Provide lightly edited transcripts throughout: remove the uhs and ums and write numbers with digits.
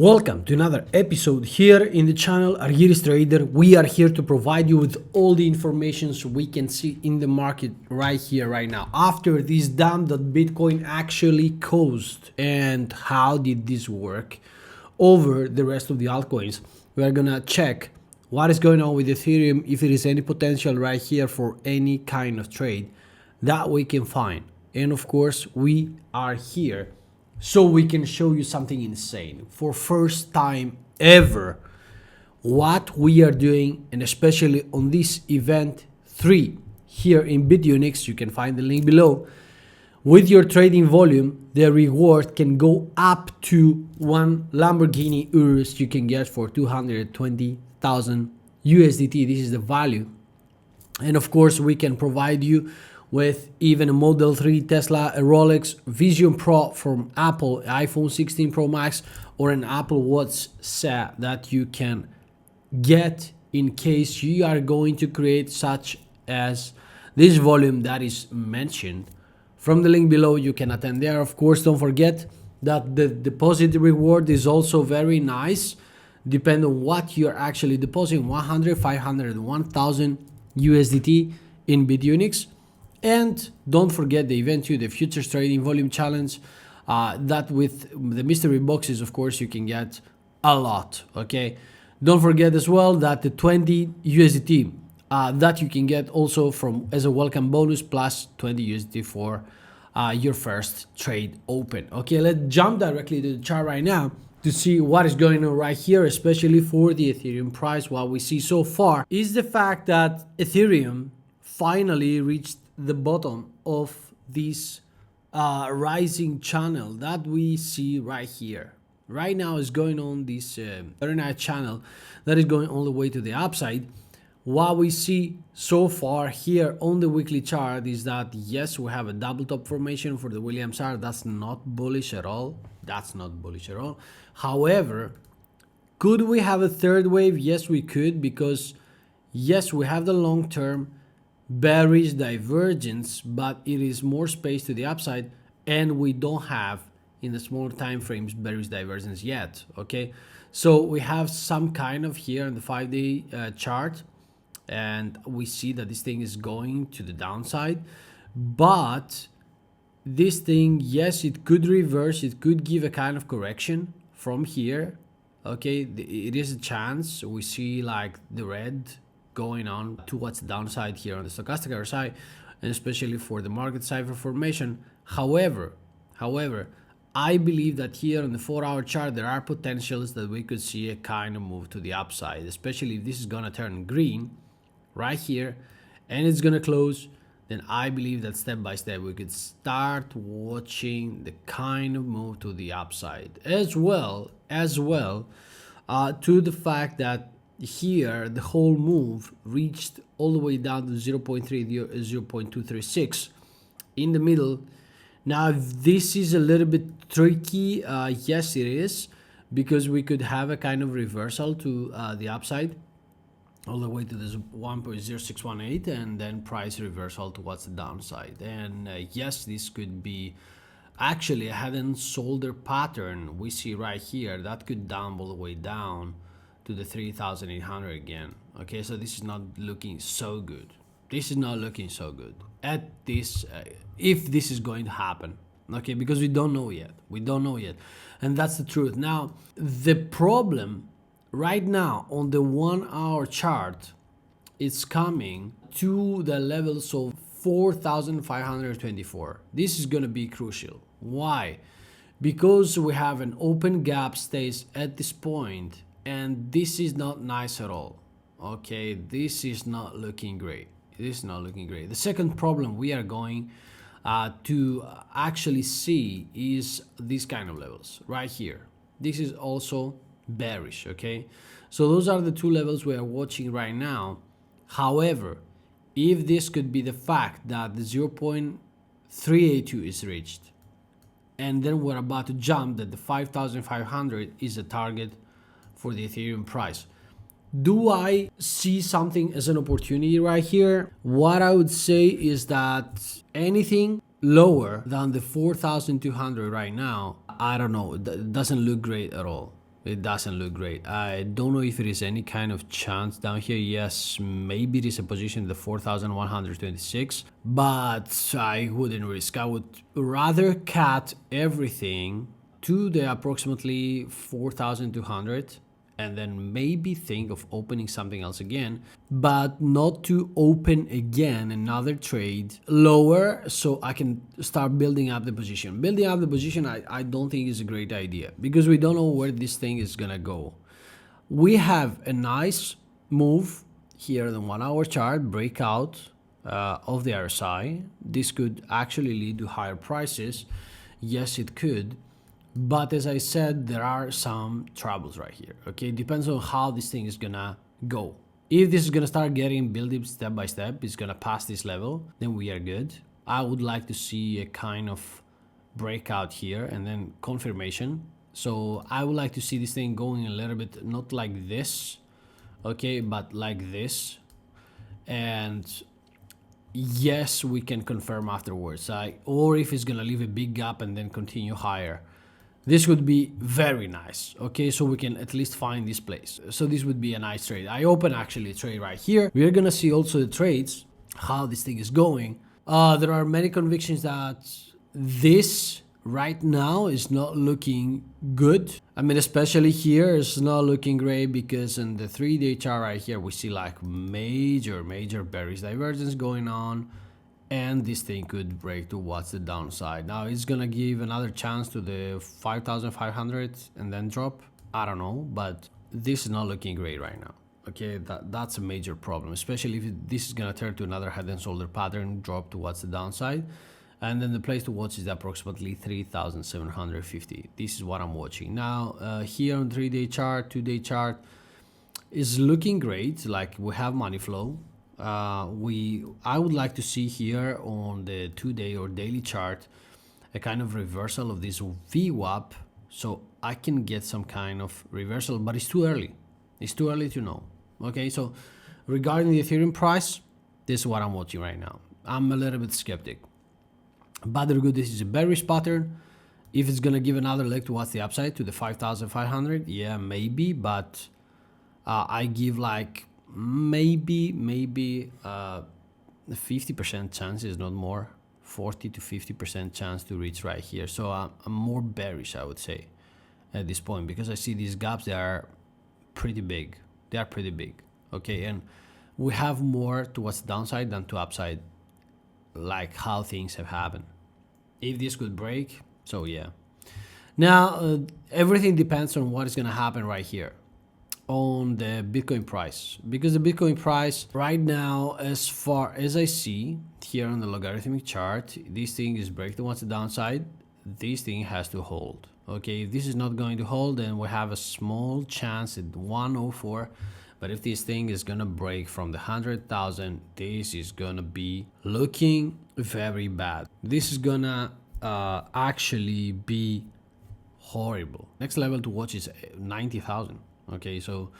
Welcome to another episode here in the channel Argiris Trader. We are here to provide you with all the information so we can see in the market right here, right now. After this dump that Bitcoin actually caused and how did this work over the rest of the altcoins, we are gonna check what is going on with Ethereum, if there is any potential right here for any kind of trade that we can find. And of course, we are here so we can show you something insane for first time ever what we are doing, and especially on this event 3 here in BitUnix. You can find the link below. With your trading volume, the reward can go up to 1 Lamborghini Urus you can get for 220,000 USDT. This is the value. And of course, we can provide you with even a Model 3 Tesla, a Rolex, Vision Pro from Apple, iPhone 16 Pro Max, or an Apple Watch set that you can get in case you are going to create such as this volume that is mentioned. From the link below, you can attend there. Of course, don't forget that the deposit reward is also very nice. Depending on what you're actually depositing, 100, 500, 1000 USDT in BitUnix. And don't forget the event 2, the Futures Trading Volume Challenge, that with the mystery boxes, of course, you can get a lot, okay? Don't forget as well that the 20 USDT that you can get also from as a welcome bonus, plus 20 USDT for your first trade open. Okay, let's jump directly to the chart right now to see what is going on right here, especially for the Ethereum price. What we see so far is the fact that Ethereum finally reached the bottom of this rising channel that we see right here. Right now is going on this very nice channel that is going all the way to the upside. What we see so far here on the weekly chart is that yes, we have a double top formation for the Williams R. That's not bullish at all. That's not bullish at all. However, could we have a third wave? Yes, we could, because yes, we have the long term bearish divergence, but it is more space to the upside, and we don't have in the smaller time frames bearish divergence yet. Okay, so we have some kind of here in the 5-day chart, and we see that this thing is going to the downside, but this thing, yes, it could reverse, it could give a kind of correction from here. Okay, it is a chance. We see like the red going on towards the downside here on the stochastic RSI, and especially for the market cipher formation. However, I believe that here on the 4-hour chart there are potentials that we could see a kind of move to the upside, especially if this is gonna turn green right here and it's gonna close. Then I believe that step by step we could start watching the kind of move to the upside, as well to the fact that here the whole move reached all the way down to 0.236 in the middle. Now this is a little bit tricky. Yes, it is, because we could have a kind of reversal to the upside all the way to this 1.0618, and then price reversal towards the downside. And yes, this could be actually a head and shoulder pattern we see right here that could dump all the way down to the 3,800 again. Okay, so this is not looking so good. This is not looking so good at this if this is going to happen. Okay, because we don't know yet. We don't know yet, and that's the truth. Now the problem right now on the 1-hour chart, it's coming to the levels of 4,524. This is going to be crucial. Why? Because we have an open gap stays at this point, and this is not nice at all. Okay, this is not looking great. This is not looking great. The second problem we are going to actually see is these kind of levels right here. This is also bearish. Okay, so those are the two levels we are watching right now. However, if this could be the fact that the 0.382 is reached, and then we're about to jump that the 5,500 is a target for the Ethereum price. Do I see something as an opportunity right here? What I would say is that anything lower than the 4,200 right now, I don't know, it doesn't look great at all. It doesn't look great. I don't know if there is any kind of chance down here. Yes, maybe it is a position in the 4,126, but I wouldn't risk. I would rather cut everything to the approximately 4,200 and then maybe think of opening something else again, but not to open again another trade lower so I can start building up the position. Building up the position, I don't think is a great idea because we don't know where this thing is gonna go. We have a nice move here in the 1 hour chart, breakout of the RSI. This could actually lead to higher prices. Yes, it could. But as I said, there are some troubles right here. Okay, it depends on how this thing is gonna go. If this is gonna start getting building step by step, it's gonna pass this level, then we are good. I would like to see a kind of breakout here and then confirmation. So I would like to see this thing going a little bit, not like this, okay, but like this. And yes, we can confirm afterwards. Or if it's gonna leave a big gap and then continue higher. This would be very nice, okay, so we can at least find this place. So this would be a nice trade. I open actually a trade right here. We're gonna see also the trades, how this thing is going. There are many convictions that this right now is not looking good. I mean, especially here, it's not looking great because in the 3-day chart right here, we see like major bearish divergence going on. And this thing could break towards the downside. Now it's gonna give another chance to the 5,500 and then drop. I don't know, but this is not looking great right now. Okay, that's a major problem, especially if this is gonna turn to another head and shoulder pattern, drop towards the downside. And then the place to watch is approximately 3,750. This is what I'm watching. Now, here on 3-day chart, 2-day chart is looking great. Like we have money flow. I would like to see here on the 2-day or daily chart a kind of reversal of this VWAP so I can get some kind of reversal, but it's too early. It's too early to know. Okay, so regarding the Ethereum price, this is what I'm watching right now. I'm a little bit skeptic. Bad or good, this is a bearish pattern. If it's gonna give another leg towards the upside to the 5,500, yeah, maybe, but I give like maybe 50% chance, is not more, 40 to 50% chance to reach right here. So I'm more bearish, I would say, at this point, because I see these gaps, they are pretty big. They are pretty big, okay, and we have more towards the downside than to upside, like how things have happened. If this could break, so yeah. Now everything depends on what is going to happen right here on the Bitcoin price, because the Bitcoin price right now, as far as I see here on the logarithmic chart, this thing is break towards the downside. This thing has to hold. Okay, if this is not going to hold, then we have a small chance at 104. But if this thing is gonna break from the 100,000, this is gonna be looking very bad. This is gonna actually be horrible. Next level to watch is 90,000. Okay, so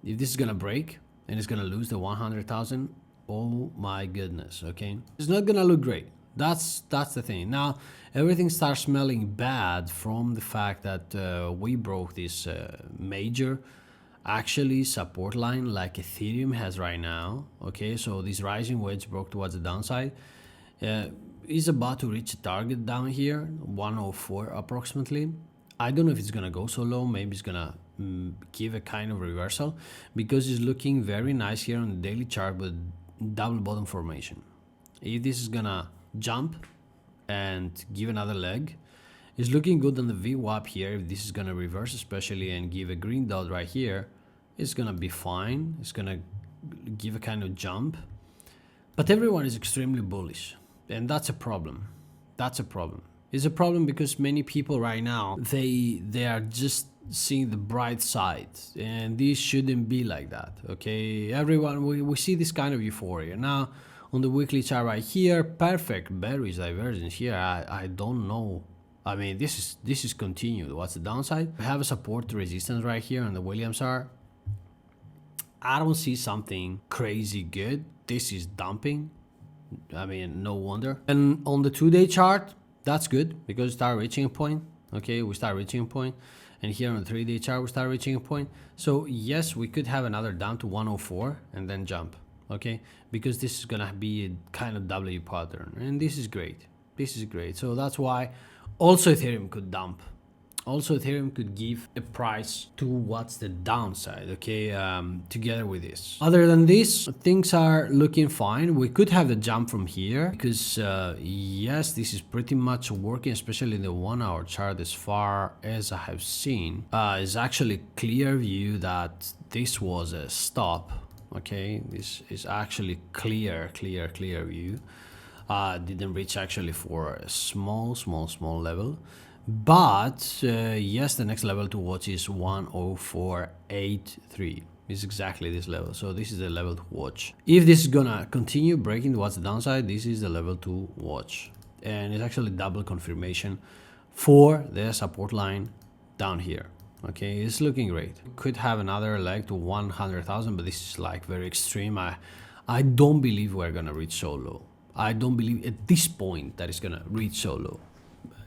if this is gonna break and it's gonna lose the 100,000, oh my goodness. Okay, it's not gonna look great. That's the thing. Now everything starts smelling bad from the fact that we broke this major actually support line like Ethereum has right now. Okay, so this rising wedge broke towards the downside, is about to reach a target down here, 104 approximately. I don't know if it's gonna go so low. Maybe it's gonna give a kind of reversal, because it's looking very nice here on the daily chart with double bottom formation. If this is gonna jump and give another leg, it's looking good on the VWAP here. If this is gonna reverse especially and give a green dot right here, it's gonna be fine. It's gonna give a kind of jump, but everyone is extremely bullish, and that's a problem. That's a problem. It's a problem because many people right now, they are just seeing the bright side, and this shouldn't be like that. Okay, everyone, we see this kind of euphoria now on the weekly chart right here. Perfect bearish divergence here. I don't know. I mean, this is continued. What's the downside? We have a support resistance right here on the Williams R. I don't see something crazy good. This is dumping. I mean, no wonder. And on the 2-day chart, that's good because we start reaching a point. Okay, we start reaching a point. and here on the 3-day chart we start reaching a point. So yes, we could have another down to 104 and then jump, okay, because this is gonna be a kind of W pattern, and this is great. This is great. So that's why also Ethereum could dump. Also Ethereum could give a price to what's the downside, okay, together with this. Other than this, things are looking fine. We could have the jump from here because yes, this is pretty much working, especially in the 1 hour chart. As far as I have seen, it's actually clear view that this was a stop, okay. This is actually clear view. Didn't reach actually for a small level, but yes, the next level to watch is 10483. It's exactly this level, so this is the level to watch. If this is gonna continue breaking what's the downside, this is the level to watch, and it's actually double confirmation for the support line down here. Okay, it's looking great. Could have another leg to 100,000, but this is like very extreme. I don't believe we're gonna reach so low. I don't believe at this point that it's gonna reach so low.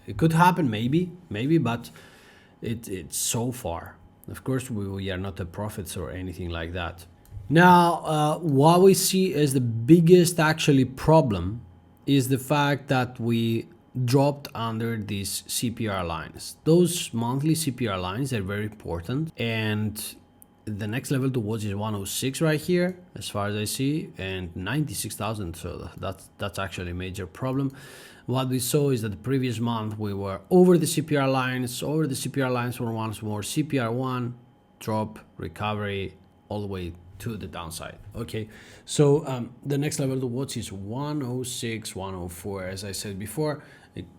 It could happen, maybe, but it's so far. Of course, we are not the prophets or anything like that. Now, what we see as the biggest actually problem is the fact that we dropped under these CPR lines. Those monthly CPR lines are very important, and the next level to watch is 106 right here, as far as I see, and 96,000. So that's actually a major problem. What we saw is that the previous month we were over the CPR lines, for once more. CPR1 drop, recovery, all the way to the downside. Okay, so the next level to watch is 106, 104. As I said before,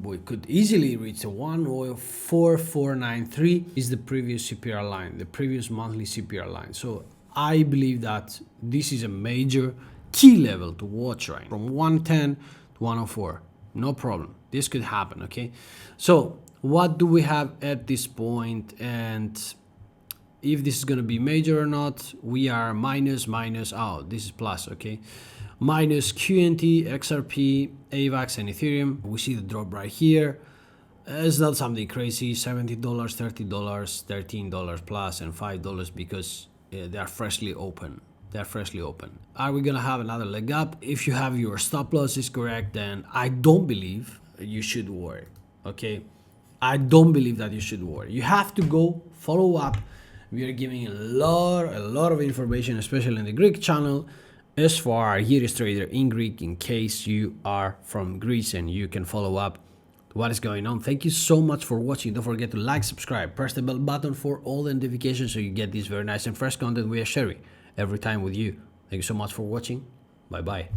we could easily reach the 104,493 is the previous CPR line, the previous monthly CPR line. So I believe that this is a major key level to watch, right? From 110 to 104, no problem. This could happen, okay? So what do we have at this point? And if this is going to be major or not, we are minus, oh, this is plus, okay? Minus QNT, XRP, AVAX, and Ethereum. We see the drop right here. It's not something crazy, $70, $30, $13 plus, and $5 because they are freshly open. Are we gonna have another leg up? If you have your stop loss is correct, then I don't believe you should worry, okay? I don't believe that you should worry. You have to go follow up. We are giving a lot of information, especially in the Greek channel, as for Argiris Trader in Greek, in case you are from Greece and you can follow up what is going on. Thank you so much for watching. Don't forget to like, subscribe, press the bell button for all the notifications so you get this very nice and fresh content we are sharing every time with you. Thank you so much for watching. Bye bye.